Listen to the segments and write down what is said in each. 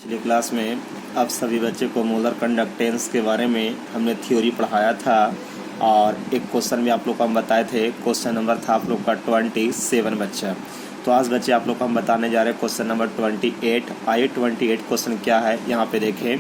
पिछले क्लास में आप सभी बच्चे को मोलर कंडक्टेंस के बारे में हमने थ्योरी पढ़ाया था और एक क्वेश्चन भी आप लोग को हम बताए थे। क्वेश्चन नंबर था आप लोग का 27 बच्चा। तो आज बच्चे आप लोग को हम बताने जा रहे हैं क्वेश्चन नंबर 28। आइए 28 क्वेश्चन क्या है यहाँ पे देखें।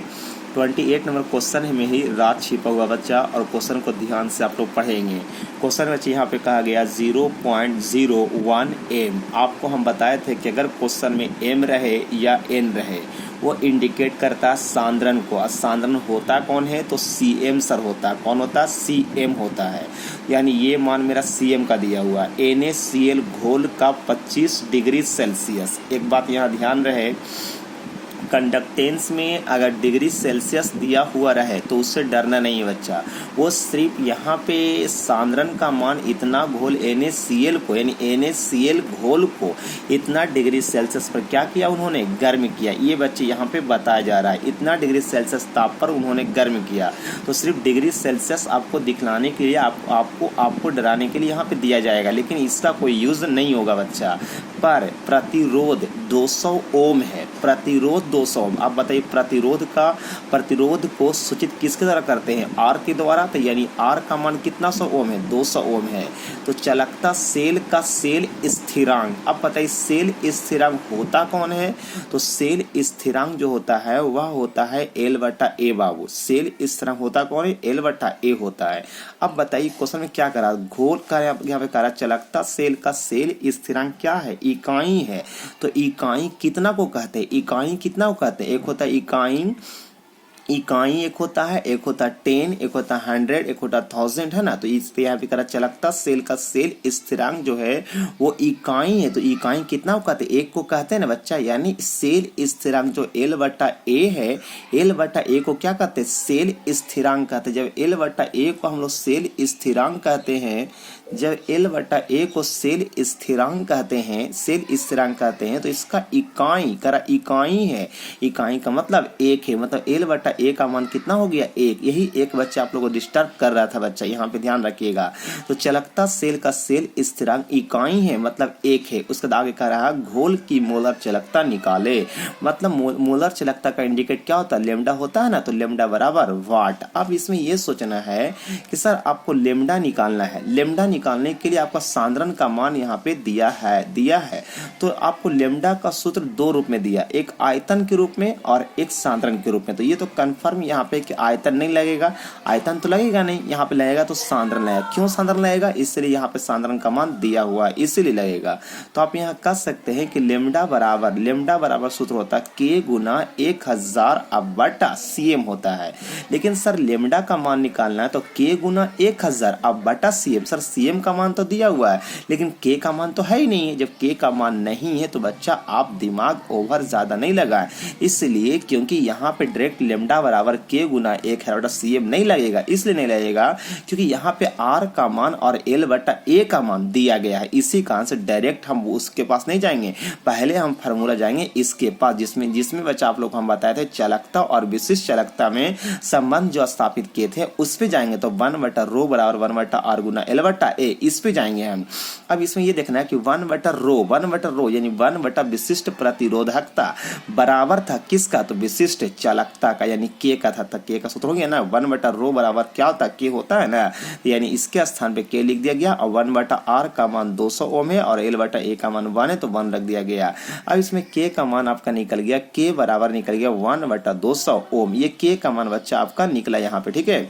28 नंबर क्वेश्चन में ही राज छिपा हुआ बच्चा, और क्वेश्चन को ध्यान से आप लोग पढ़ेंगे। क्वेश्चन बच्चे यहाँ पे कहा गया 0.01 m। आपको हम बताए थे कि अगर क्वेश्चन में m रहे या n रहे वो इंडिकेट करता है सांद्रण को। और सांद्रण होता कौन है तो Cm सर होता है। कौन होता है? Cm होता है। यानी ये मान मेरा Cm का दिया हुआ है। NaCl घोल का 25 डिग्री सेल्सियस। एक बात यहाँ ध्यान रहे, कंडक्टेंस में अगर डिग्री सेल्सियस दिया हुआ रहे तो उससे डरना नहीं है बच्चा। वो सिर्फ यहाँ पे सांद्रण का मान इतना घोल NaCl को, यानी NaCl घोल को इतना डिग्री सेल्सियस पर क्या किया उन्होंने? गर्म किया। ये बच्चे यहाँ पे बताया जा रहा है इतना डिग्री सेल्सियस ताप पर उन्होंने गर्म किया। तो सिर्फ डिग्री सेल्सियस आपको दिखलाने के लिए, आपको डराने के लिए यहाँ पे दिया जाएगा, लेकिन इसका कोई यूज नहीं होगा बच्चा। पर प्रतिरोध 200 ओम है। प्रतिरोध 200 ओम। आप बताइए प्रतिरोध को सूचित किसके द्वारा करते हैं? आर के द्वारा। तो यानी आर का मान कितना 100 ओम है? 200 ओम है। तो चलकता सेल का सेल स्थिरांक। अब बताइए सेल स्थिरांक होता कौन है? तो सेल स्थिरांक जो होता है वह होता है L/A बाबू। सेल स्थिरांक होता कौन है? L/A होता है। अब बताइए क्वेश्चन में क्या करा? घोल का यहाँ पे करा चलकता सेल का सेल स्थिरांक क्या है? इकाई है। तो इकाई कितना को कहते हैं? इकाई कितना को कहते हैं? एक होता है इकाई एक होता है, एक होता है 10, एक होता है 100, एक होता है 1000, है ना। तो इस पे यहाँ पे करा चलकता सेल का सेल स्थिरांक जो है वो इकाई है। तो इकाई कितना को कहते हैं? एक को कहते हैं ना बच्चा। यानी सेल स्थिरांक जो L/A है, L/A को क्या कहते हैं? सेल स्थिरांक कहते हैं। जब L/A को हम लोग सेल स्थिरांक कहते हैं, जब L/A को सेल स्थिरांक कहते हैं, तो इसका इकाई इकाई है। इकाई का मतलब एक है। मतलब L/A का मान कितना हो गया? एक। यही एक बच्चा आप लोगों को डिस्टर्ब कर रहा था बच्चा, यहाँ पे ध्यान रखिएगा। तो चलकता सेल का सेल स्थिरांक इकाई है, मतलब एक है। उसके आगे कह रहा है घोल की मोलर चलकता निकाले। मतलब मोलर चलकता का इंडिकेट क्या होता है? लेमडा होता है ना। तो लेमडा बराबर वाट। अब इसमें यह सोचना है कि सर आपको लेमडा निकालना है। लेमडा निकालने के लिए आपका सांद्रण का मान यहाँ पे दिया है। तो आपको लेमडा का सूत्र दो रूप में दिया, एक आयतन के रूप में और एक सांद्रण के रूप में। तो ये तो कंफर्म यहाँ पे कि आयतन नहीं लगेगा, आयतन तो लगेगा नहीं, यहाँ पे लगेगा तो सांद्रण लगेगा। क्यों सांद्रण लगेगा? इसलिए यहाँ पे सांद्रण का मान दिया हुआ है, इसीलिए लगेगा। तो आप यहाँ कह सकते हैं कि लेमडा बराबर सूत्र होता है K गुना 1000 Cm होता है। लेकिन सर लेमडा का मान निकालना है तो K गुना 1000 Cm। सर Cm का मान तो दिया हुआ है, लेकिन K का मान तो है ही नहीं है। जब K का मान नहीं है तो बच्चा आप दिमाग ओवर ज्यादा नहीं लगाएं। इसलिए क्योंकि यहाँ पे डायरेक्ट लेमडा बराबर K गुना 1000 Cm नहीं लगेगा। इसलिए नहीं लगेगा क्योंकि यहाँ पे R का मान और L/A का मान दिया गया है। इसी कारण से डायरेक्ट हम उसके पास नहीं जाएंगे, पहले हम फार्मूला जाएंगे इसके पास, जिसमें बच्चा आप लोग हम बताए थे चलकता और विशिष्ट चलकता में संबंध जो स्थापित किए थे उस पे जाएंगे। तो 1/ρ बराबर 1/R गुना L/A, इस पे जाएंगे हम। अब इसमें ये देखना है कि 1/ρ यानी 1/ विशिष्ट प्रतिरोधकता बराबर था किसका? तो विशिष्ट चलकता का, यानी K का था। तो K का सूत्र हो गया ना 1/ρ बराबर क्या होता है? K होता है ना। यानी इसके स्थान पे K लिख दिया गया और 1/R का मान 200 ओम है और L/A का मान 1 है तो 1 रख दिया गया। अब इसमें K का मान आपका निकल गया, K बराबर निकल गया 1/200 ओम। ये K का मान बच्चा आपका निकला यहाँ पे, ठीक है।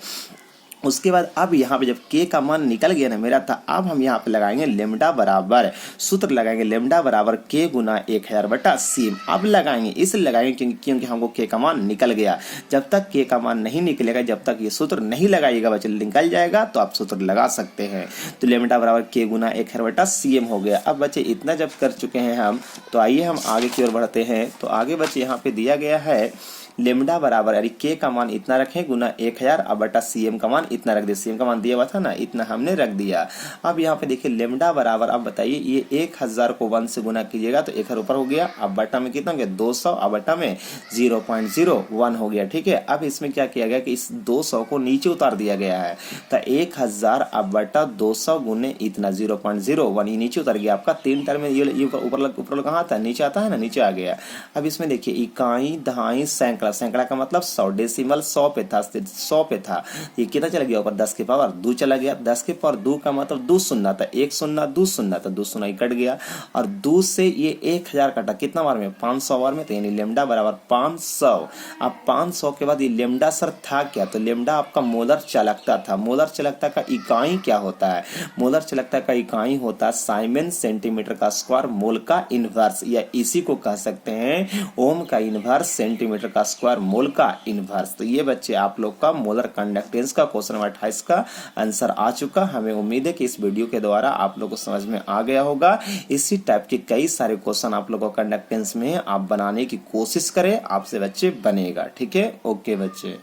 उसके बाद अब यहाँ पे जब K का मान निकल गया ना मेरा था, अब हम यहाँ पे लगाएंगे लेमडा बराबर, सूत्र लगाएंगे लेमडा बराबर K गुना 1000 Cm। अब लगाएंगे इसलिए लगाएंगे क्योंकि हमको K का मान निकल गया। जब तक K का मान नहीं निकलेगा, जब तक ये सूत्र नहीं लगाइएगा बच्चे, निकल जाएगा तो आप सूत्र लगा सकते हैं। तो लेमडा बराबर K गुना 1000 Cm हो गया। अब बच्चे इतना जब कर चुके हैं हम, तो आइए हम आगे की ओर बढ़ते हैं। तो आगे बच्चे यहाँ पे दिया गया है लेमडा बराबर, यानी K का मान इतना रखें गुना 1000 Cm का मान मान इतना रख दिया, CM का मान दिया हुआ था ना, इतना हमने रख दिया। अब यहाँ पे देखिए लेमडा बराबर, अब बताइए ये 1000 को 1 से गुना कीजिएगा तो 1000 ऊपर हो गया, अब बटा में कितना हो गया 200, अब बटा में 0.01 हो गया। ठीक है, अब इसमें क्या किया गया कि इस 200 को नीचे उतार दिया गया है, तो 1000 अब बटा 200 गुने इतना 0.01, ये नीचे उतर गया आपका 3 टर्म में, ये ऊपर कहाँ आता है, नीचे आता है ना, नीचे आ गया। अब इसमें देखिए इकाई, दहाई, सैकड़ा, सैकड़ा का मतलब 100, डेसिमल 100 पे था, 100 पे था, ये कितना चला गया ऊपर 10 के पावर 2 चला गया, 10 के पावर 2 का मतलब 2 शून्य था, 1 शून्य 2 शून्य था, 2 शून्य कट गया, और 2 से ये 1000 कटा कितना बार में 500 बार में, तो यानी लेमडा बराबर 500। अब 500 के बाद ये लेमडा सर था क्या, तो लेमडा आपका मोलर चालकता था। मोलर चालकता का इकाई क्या होता है, मोलर चालकता का इकाई होता है साइमन सेंटीमीटर का स्क्वायर मोल का इनवर्स, या इसी को कह सकते हैं ओम का इनवर्स सेंटीमीटर का स्क्वायर मोल का इनवर्स। तो ये बच्चे आप लोग का मोलर कंडक्टेंस का क्वेश्चन नंबर 28 का आंसर आ चुका। हमें उम्मीद है कि इस वीडियो के द्वारा आप लोग को समझ में आ गया होगा। इसी टाइप के कई सारे क्वेश्चन आप लोग को कंडक्टेंस में आप बनाने की कोशिश करें, आपसे बच्चे बनेगा। ठीक है, ओके बच्चे।